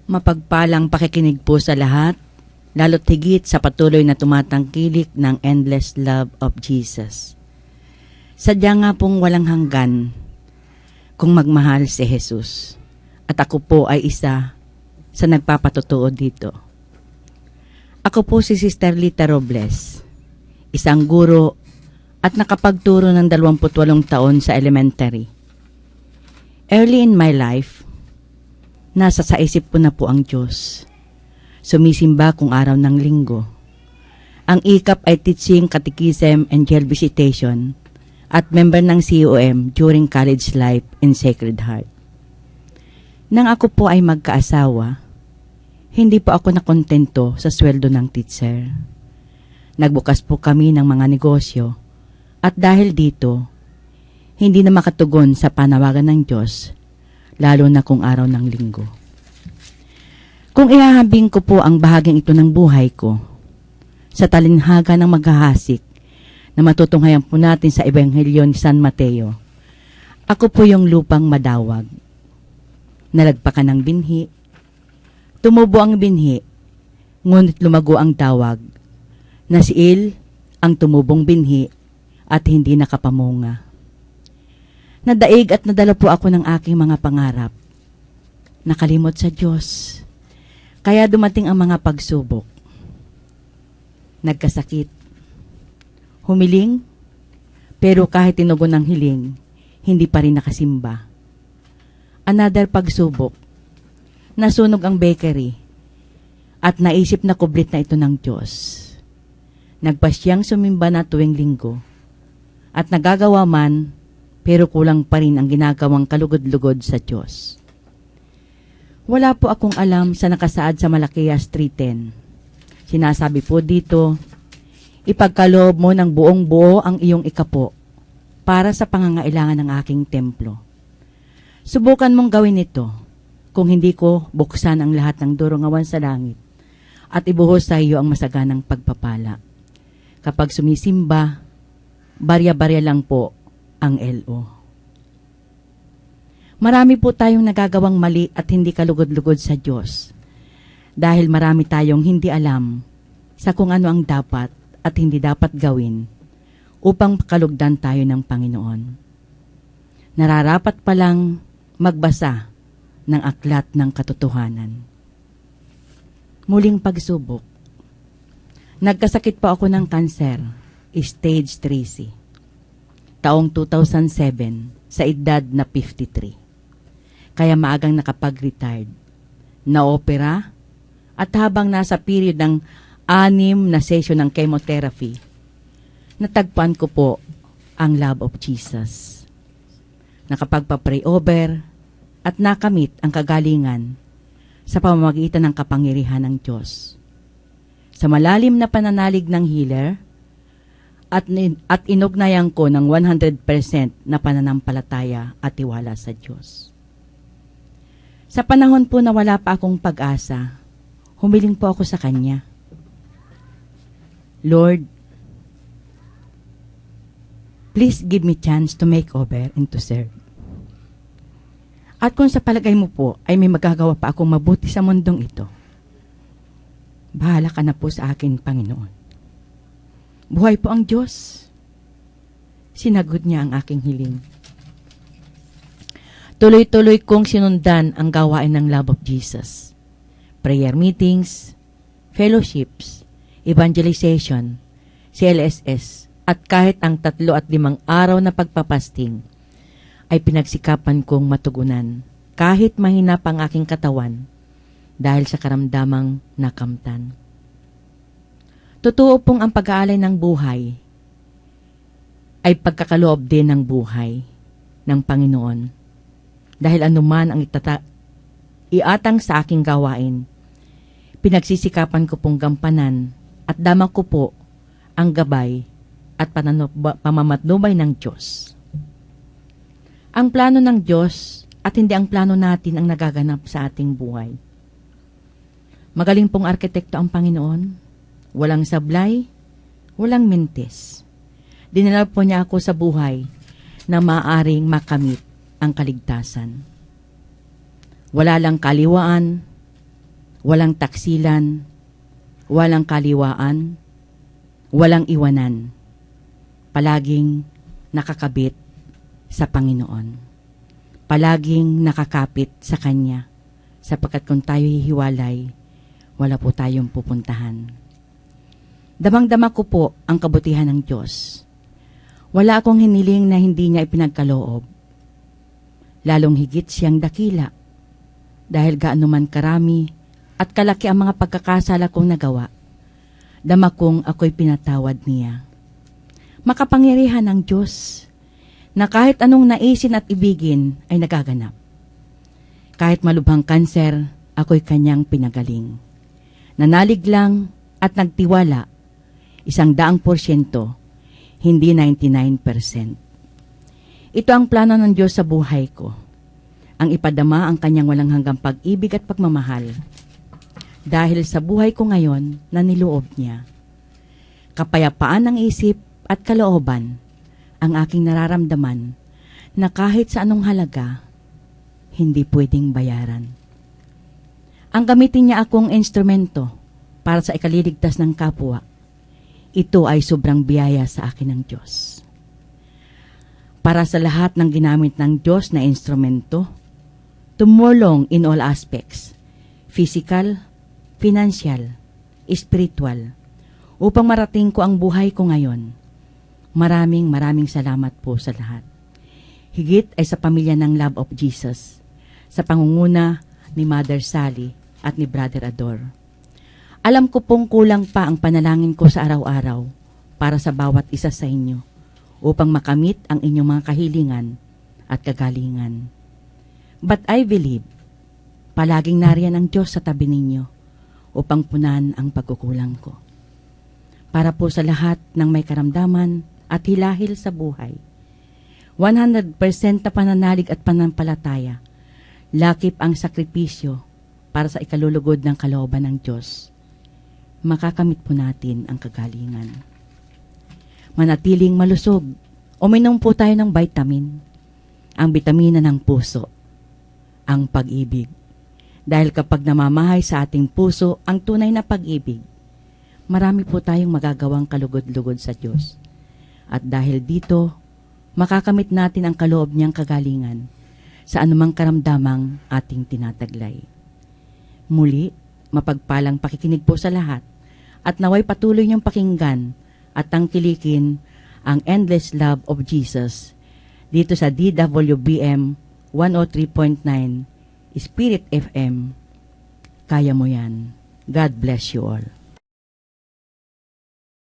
Mapagpalang pakikinig po sa lahat, lalo't higit sa patuloy na tumatangkilik ng endless love of Jesus. Sadya nga pong walang hanggan kung magmahal si Jesus. At ako po ay isa sa nagpapatotoo dito. Ako po si Sister Lita Robles, isang guro at nakapagturo ng 28 taon sa elementary. Early in my life, nasa sa isip ko na po ang Diyos. Sumisimba kung araw ng linggo. Ang ikap ay teaching, catechism, and jail visitation at member ng COM during college life in Sacred Heart. Nang ako po ay magkaasawa, hindi po ako nakontento sa sweldo ng teacher. Nagbukas po kami ng mga negosyo at dahil dito, hindi na makatugon sa panawagan ng Diyos, lalo na kung araw ng linggo. Kung ihahambing ko po ang bahaging ito ng buhay ko, sa talinhaga ng maghahasik na matutunghayan po natin sa Ebanghelyo ni San Mateo, ako po yung lupang madawag. Nalagpakan ng binhi, tumubo ang binhi, ngunit lumago ang dawag, nasiil ang tumubong binhi at hindi nakapamunga. Nadaig at nadala po ako ng aking mga pangarap. Nakalimot sa Diyos. Kaya dumating ang mga pagsubok. Nagkasakit. Humiling, pero kahit tinugon ng hiling, hindi pa rin nakasimba. Another pagsubok. Nasunog ang bakery at naisip na kublit na ito ng Diyos. Nagpasyang sumimba na tuwing linggo at nagagawa man, pero kulang pa rin ang ginagawang kalugod-lugod sa Diyos. Wala po akong alam sa nakasaad sa Malakias 3:10. Sinasabi po dito, ipagkaloob mo ng buong buo ang iyong ikapo para sa pangangailangan ng aking templo. Subukan mong gawin ito kung hindi ko buksan ang lahat ng durungawan sa langit at ibuhos sa iyo ang masaganang pagpapala. Kapag sumisimba, barya-barya lang po ang LO. Marami po tayong nagagawang mali at hindi kalugod-lugod sa Diyos dahil marami tayong hindi alam sa kung ano ang dapat at hindi dapat gawin upang kalugdan tayo ng Panginoon. Nararapat palang magbasa ng aklat ng katotohanan. Muling pagsubok. Nagkasakit po ako ng kanser, stage 3C. Taong 2007, sa edad na 53. Kaya maagang nakapag-retired. Na-opera at habang nasa period ng 6 na session ng chemotherapy, natagpuan ko po ang love of Jesus. Nakapagpa-pray over at nakamit ang kagalingan sa pamamagitan ng kapangyarihan ng Diyos. Sa malalim na pananalig ng healer, at inugnayan ko ng 100% na pananampalataya at tiwala sa Diyos. Sa panahon po na wala pa akong pag-asa, humiling po ako sa Kanya. Lord, please give me chance to make over and to serve. At kung sa palagay mo po ay may magagawa pa akong mabuti sa mundong ito, bahala ka na po sa akin, Panginoon. Buhay po ang Diyos. Sinagot niya ang aking hiling. Tuloy-tuloy kong sinundan ang gawain ng love of Jesus. Prayer meetings, fellowships, evangelization, CLSS, at kahit ang 3 at 5 araw na pagpapasting ay pinagsikapan kong matugunan kahit mahina pang aking katawan dahil sa karamdamang nakamtan. Totoo pong ang pag-aalay ng buhay ay pagkakaloob din ng buhay ng Panginoon. Dahil anuman ang iatang sa aking gawain, pinagsisikapan ko pong gampanan at dama ko po ang gabay at pamamatnubay ng Diyos. Ang plano ng Diyos at hindi ang plano natin ang nagaganap sa ating buhay. Magaling pong arkitekto ang Panginoon. Walang sablay, walang mintis. Dinala po niya ako sa buhay na maaaring makamit ang kaligtasan. Wala lang kaliwaan walang taksilan, walang kaliwaan, walang iwanan. Palaging nakakabit sa Panginoon. Palaging nakakapit sa Kanya, sapagkat kung tayo hihiwalay, wala po tayong pupuntahan. Damang-dama ko po ang kabutihan ng Diyos. Wala akong hiniling na hindi niya ipinagkaloob. Lalong higit siyang dakila, dahil gaano man karami at kalaki ang mga pagkakasala kong nagawa, dama kong ako'y pinatawad niya. Makapangyarihan ang Diyos, na kahit anong naisin at ibigin ay nagaganap. Kahit malubhang kanser, ako'y kanyang pinagaling. Nanalig lang at nagtiwala, 100%, hindi 99%. Ito ang plano ng Diyos sa buhay ko. Ang ipadama ang kanyang walang hanggang pag-ibig at pagmamahal. Dahil sa buhay ko ngayon na niloob niya. Kapayapaan ng isip at kalooban ang aking nararamdaman na kahit sa anong halaga, hindi pwedeng bayaran. Ang gamitin niya akong instrumento para sa ikaliligtas ng kapwa, ito ay sobrang biyaya sa akin ng Diyos. Para sa lahat ng ginamit ng Diyos na instrumento, tumulong in all aspects, physical, financial, spiritual, upang marating ko ang buhay ko ngayon. Maraming salamat po sa lahat. Higit ay sa pamilya ng Love of Jesus, sa pangunguna ni Mother Sally at ni Brother Ador. Alam ko pong kulang pa ang panalangin ko sa araw-araw para sa bawat isa sa inyo upang makamit ang inyong mga kahilingan at kagalingan. But I believe, palaging nariyan ang Diyos sa tabi ninyo upang punan ang pagkukulang ko. Para po sa lahat ng may karamdaman at hilahil sa buhay, 100% na pananalig at panampalataya, lakip ang sakripisyo para sa ikalulugod ng kalooban ng Diyos. Makakamit po natin ang kagalingan. Manatiling malusog, uminom po tayo ng vitamin, ang bitamina ng puso, ang pag-ibig. Dahil kapag namamahay sa ating puso ang tunay na pag-ibig, marami po tayong magagawang kalugod-lugod sa Diyos. At dahil dito, makakamit natin ang kaloob niyang kagalingan sa anumang karamdamang ating tinataglay. Muli, mapagpalang pakikinig po sa lahat at naway patuloy niyong pakinggan at tangkilikin ang Endless Love of Jesus dito sa DWBM 103.9 Spirit FM. Kaya mo yan. God bless you all.